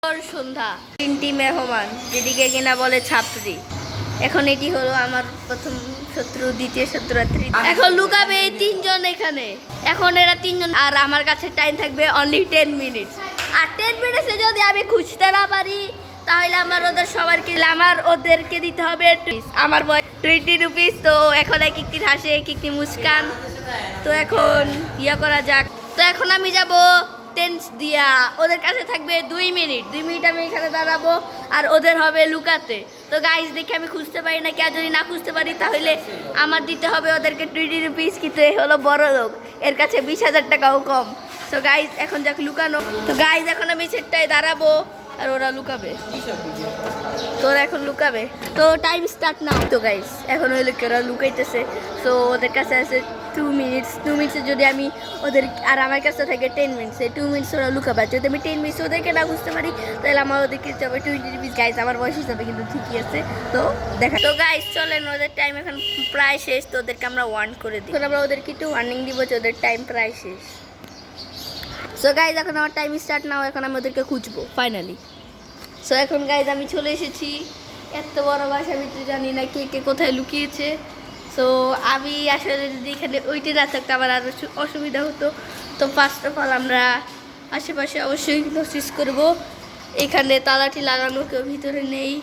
সন্ধ্যা 3টি মেহমান, যেদিকে কিনা বলে ছাত্রী। এখন এটি হলো আমার প্রথম শত্রু, দ্বিতীয় শত্রু। এখন লুকাবে এই তিনজন এখানে। এখন এরা তিনজন, আর আমার কাছে টাইম থাকবে অনলি 10 মিনিট। আর 10 মিনিটে যদি আমি খুঁজতে না পারি তাহলে আমার ওদেরকে দিতে হবে আমার বয় 20 রুপিস। তো এখন এক একটি হাসে, এক একটি মুস্কান। তো এখন ইয়া করা যাক। তো এখন আমি যাব টেন্স দিয়া, ওদের কাছে থাকবে 2 মিনিট। 2 মিনিট আমি এখানে দাঁড়াবো আর ওদের হবে লুকাতে। তো গাইস দেখে আমি খুঁজতে পারি না, কে যদি না খুঁজতে পারি তাহলে আমার দিতে হবে ওদেরকে 20 রুপিস। কিন্তু এ হলো বড় লোক, এর কাছে 20,000 টাকাও কম। তো গাইস এখন যাক লুকানো। তো গাইস এখন আমি সেটটায় দাঁড়াবো আর ওরা লুকাবে। তো ওরা এখন লুকাবে। তো টাইম স্টার্ট নাও। তো গাইস এখন ওই লোক ওরা লুকাইতেছে। তো ওদের কাছে আছে 2 মিনিটস। 2 মিনিটসে যদি আমি ওদের, আর আমার কাছে থাকে 10 মিনিটস। এই 2 মিনিটস ওরা লুকাবে। যদি আমি 10 মিনিটস ওদেরকে না বুঝতে পারি তাহলে আমার ওদেরকে যাবে 20 রুপিস। গাইস আমার বয়স হিসাবে কিন্তু ঠিকই আছে। তো দেখা। তো গাইস চলেন, ওদের টাইম এখন প্রায় শেষ। তো ওদেরকে আমরা ওয়ার্ন করে দিই। এখন আমরা ওদেরকে একটু ওয়ার্নিং দিব যে ওদের টাইম প্রায় শেষ। সো গাইজ এখন আমার টাইম স্টার্ট নাও। এখন আমি ওদেরকে খুঁজবো ফাইনালি। সো এখন গাইজ আমি চলে এসেছি। এত বড় বাসা ভিতরে জানি না কে কে কোথায় লুকিয়েছে। সো আমি আসলে যদি এখানে ওইটা না থাকতো আমার আরও অসুবিধা হতো। তো ফার্স্ট অফ অল আমরা আশেপাশে অবশ্যই নোটিস করবো। এখানে তালাটি লাগানো, কেউ ভিতরে নেই।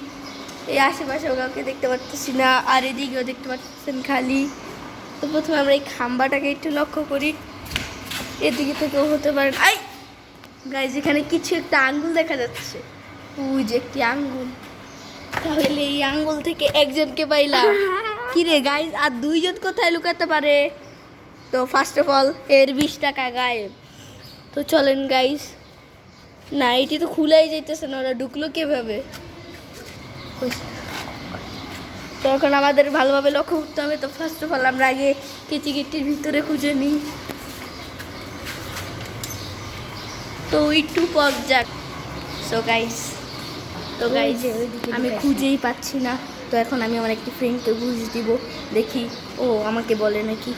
এই আশেপাশে কাউকে দেখতে পাচ্ছি না, আর এদিকেও দেখতে পাচ্ছেন খালি। তো প্রথমে আমরা এই খাম্বাটাকে একটু লক্ষ্য করি, এদিকে থেকেও হতে পারে। আই গাইজ এখানে কিছু একটা আঙ্গুল দেখা যাচ্ছে, ওই যে একটি আঙ্গুল। তাহলে এই আঙ্গুল থেকে একজনকে পাইলাম। কি রে গাইজ, আর 2 জন কোথায় লুকাতে পারে? তো ফার্স্ট অফ অল এর 20 টাকা গায়েব। তো চলেন গাইজ। না এটি তো খুলেই যাইতেছে না, ওরা ঢুকলো কিভাবে? তো এখন আমাদের ভালোভাবে লক্ষ্য করতে হবে। তো ফার্স্ট অফ অল আমরা আগে কিচিকিটির ভিতরে খুঁজে নিই। তো একটু পর যাক। সো গাইস আমি খুঁজেই পাচ্ছি না। তো এখন আমি আমার একটি ফ্রেন্ডকে বুঝ দিব, দেখি ও আমাকে বলে নাকি।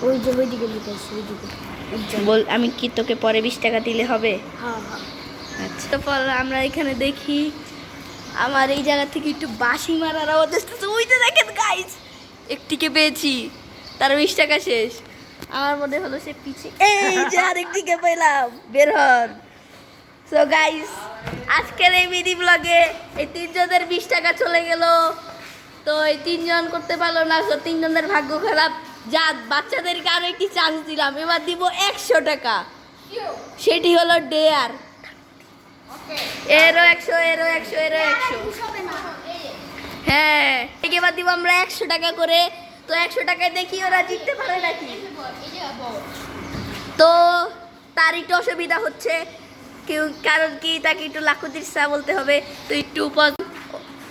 ওই যে ওইদিকে লুকাইছে, ওইদিকে বল। আমি কি তোকে পরে 20 টাকা দিলে হবে? হ্যাঁ হ্যাঁ। আচ্ছা, তো পর আমরা এখানে দেখি আমার এই জায়গা থেকে একটু বাঁশি মারার আওয়াজ আসতেছে। ওইটা দেখেন গাইস, একটিকে পেয়েছি, তার 20 টাকা শেষ। আমার মনে হলো সে পিছিয়ে, এই যে আরেকটিকে পেলাম, বের হন। সো গাইস আজকের এই মিনি ব্লগে এই 3 জনের 20 টাকা চলে গেল। তো এই 3 জন করতে পারলো না। তো 3 জনের ভাগ্য খারাপ। যা বাচ্চাদেরকে আরো একটি চান্স দিলাম, এবার দিব 100 টাকা। সেটি হলো ডেয়ার। এরও 100, এরও 100, এরও 100। হ্যাঁ, এবার দিব আমরা 100 টাকা করে। তো 100 টাকায় দেখি ওরা জিততে পারে নাকি। তো তার একটু অসুবিধা হচ্ছে, কারণ কি তাকে একটু লাখুতির চা বলতে হবে। তো একটু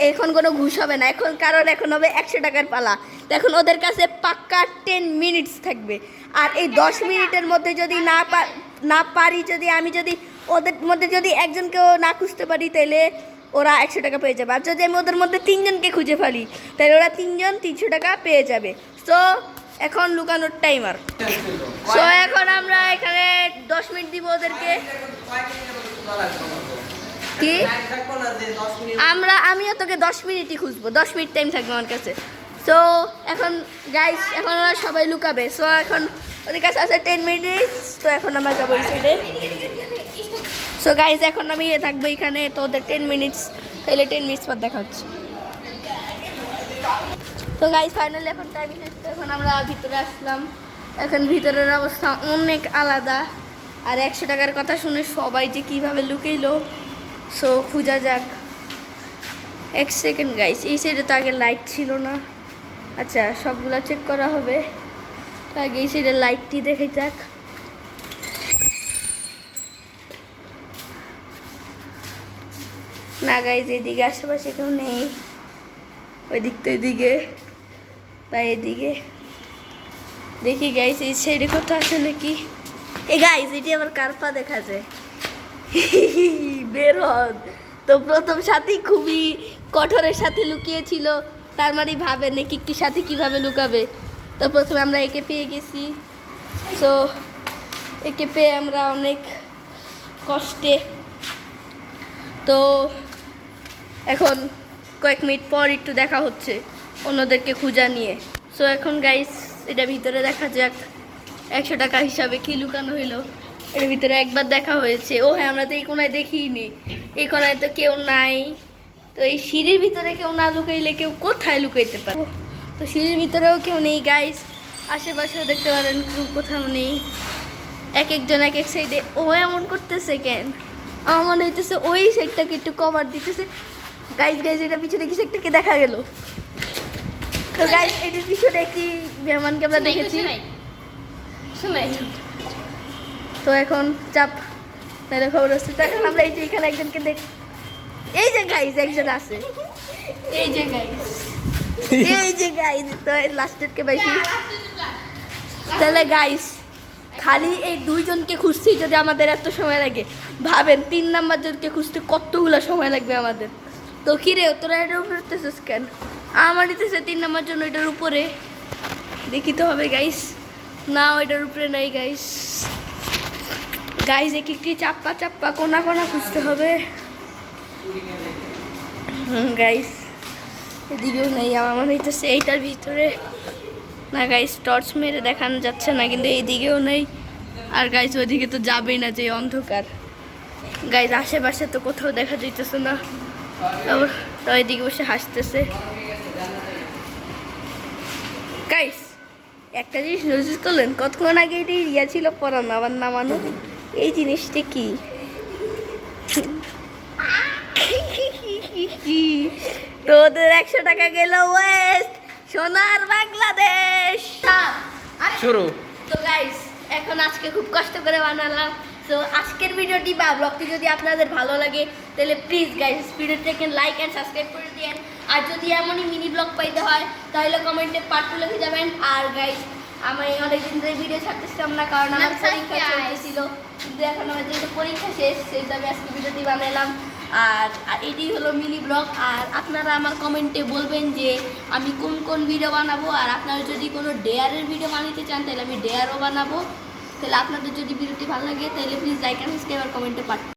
এখন কোনো ঘুষ হবে না এখন, কারণ এখন হবে 100 টাকার পালা। তো এখন ওদের কাছে পাক্কা 10 মিনিটস থাকবে। আর এই 10 মিনিটের মধ্যে যদি না পারি, যদি আমি যদি ওদের মধ্যে যদি একজনকেও না খুঁজতে পারি তাহলে ওরা 100 টাকা পেয়ে যাবে। আর যদি আমি ওদের মধ্যে 3 জনকে খুঁজে ফেলি তাহলে ওরা 3 জন 300 টাকা পেয়ে যাবে। সো এখন লুকানোর টাইমার। সো এখন আমরা এখানে 10 মিনিট দিব ওদেরকে। কি আমিও তোকে 10 মিনিটই খুঁজবো, 10 মিনিট টাইম থাকবে আমার কাছে। সো এখন গাইস এখন ওরা সবাই লুকাবে। সো এখন ওদের কাছে আছে 10 মিনিটস। তো এখন আমরা যাবো এই সাইডে। সো গাইস এখন আমি থাকবো এখানে। তো ওদের 10 মিনিটস, তাহলে 10 মিনিটস পর দেখা হচ্ছে। তো গাইস ফাইনালি এখন টাইম শেষ। এখন আমরা ভিতরে আসলাম। এখন ভিতরের অবস্থা অনেক আলাদা। আর 100 টাকার কথা শুনে সবাই যে কীভাবে লুকাইলো। সো খুঁজা যাক। 1 সেকেন্ড গাইস, এই সাইডে তো আগে লাইট ছিল না। আচ্ছা সবগুলো চেক করা হবে। তো আগে এই সাইডে লাইটটি দেখে যাক। না গাইস এদিকে আশেপাশে কেউ নেই। ওই দিক তো এদিকে বা এদিকে দেখি গাইস এই সাইডে কোথাও আছে নাকি। এই গাইস এটি আবার কার্পা দেখা যায়। বের হন। তো প্রথম সাথী খুবই কঠোরের সাথে লুকিয়েছিল, তার মানে ভাবে নাকি কি সাথে কিভাবে লুকাবে। তো প্রথমে আমরা একে পেয়ে গেছি। সো একে পেয়ে আমরা অনেক কষ্টে তো এখন কয়েক মিনিট পর একটু দেখা হচ্ছে অন্যদেরকে খোঁজা নিয়ে। সো এখন গাইস এটা ভিতরে দেখা যাক 100 টাকা হিসাবে কি লুকানো হইলো। এর ভিতরে একবার দেখা হয়েছে। ও হ্যাঁ, আমরা তো এই কোনায় দেখিনি, এই কোনায় তো কেউ নাই। তো এই সিঁড়ির ভিতরে কেউ না লুকাইলে কেউ কোথায় লুকাইতে পারে? তো সিঁড়ির ভিতরেও কেউ নেই গাইস, আশেপাশেও দেখতে পারেন কেউ কোথাও নেই। এক একজন এক এক সাইডে। ও এমন করতেছে কেন? আমার মনে হইতেছে ওই সাইডটাকে একটু কভার দিতেছে। গাইস গাইস এটা পিছনে কিছু একটাকে দেখা গেল। তো গাইস এটার পিছনে কি মেহমানকে আমরা দেখেছি। তো এখন চাপ তাহলে খবর হচ্ছে। তো এখন আমরা এই যে এখানে একজনকে দেখ, এই যে গাইস একজন আছে, এই যে গাইস, এই যে গাইস। তো লাস্টেরকে বেশি তাহলে গাইস খালি এই দুইজনকে খুঁজছি যদি আমাদের এত সময় লাগে, ভাবেন 3 নাম্বার জনকে খুঁজতে কতগুলো সময় লাগবে আমাদের। তো কিরে তোরা এটার উপরে উঠতেছিস কেন? আমার দিতেছে 3 নাম্বার জন্য এটার উপরে দেখি তো হবে গাইস। না ওইটার উপরে নাই গাইস। গাইস একটি চাপ্পা চাপ্পা কোনা কোনা খুঁজতে হবে। গাইস এদিকেও নেই, আমার মনে হইতেছে এইটার ভিতরে। না গাইস টর্চ মেরে দেখানো যাচ্ছে না, কিন্তু এইদিকেও নেই। আর গাইস ওইদিকে তো যাবেই না, যে অন্ধকার। গাইস আশেপাশে তো কোথাও দেখা যাইতেছে না। তো এইদিকে বসে হাসতেছে। গাইস একটা জিনিস নোটিস করলেন, কতক্ষণ আগে এটি ইয়া ছিল পড়ানো আবার নামানো, এই জিনিসটা কি? তোদের 100 টাকা গেল ওয়েস্ট, সোনার বাংলাদেশ শুরু। তো গাইস এখন আজকে খুব কষ্ট করে বানালাম। তো আজকের ভিডিওটি বা ব্লগটি যদি আপনাদের ভালো লাগে তাহলে প্লিজ গাইস ভিডিওটাকে লাইক অ্যান্ড সাবস্ক্রাইব করে দিন। আর যদি এমনই মিনি ব্লগ পাইতে হয় তাহলে কমেন্টে পার্ট 2 লিখে যাবেন। আর গাইস আমি অনেকদিন ধরে ভিডিও ছাড়তেছিলাম না, কারণ আমার পরীক্ষা চলতেছিল, কিন্তু এখন আমার যেহেতু পরীক্ষা শেষ সেই হিসাবে আজকে ভিডিওটি বানালাম। আর এটি হলো মিনি ব্লগ। আর আপনারা আমার কমেন্টে বলবেন যে আমি কোন কোন ভিডিও বানাবো। আর আপনারা যদি কোনো ডেয়ারের ভিডিও বানাতে চান তাহলে আমি ডেয়ারও বানাবো। তাহলে আপনাদের যদি ভিডিওটি ভালো লাগে তাহলে প্লিজ লাইক অ্যান্ড সাবস্ক্রাইব আর কমেন্টে পাঠান।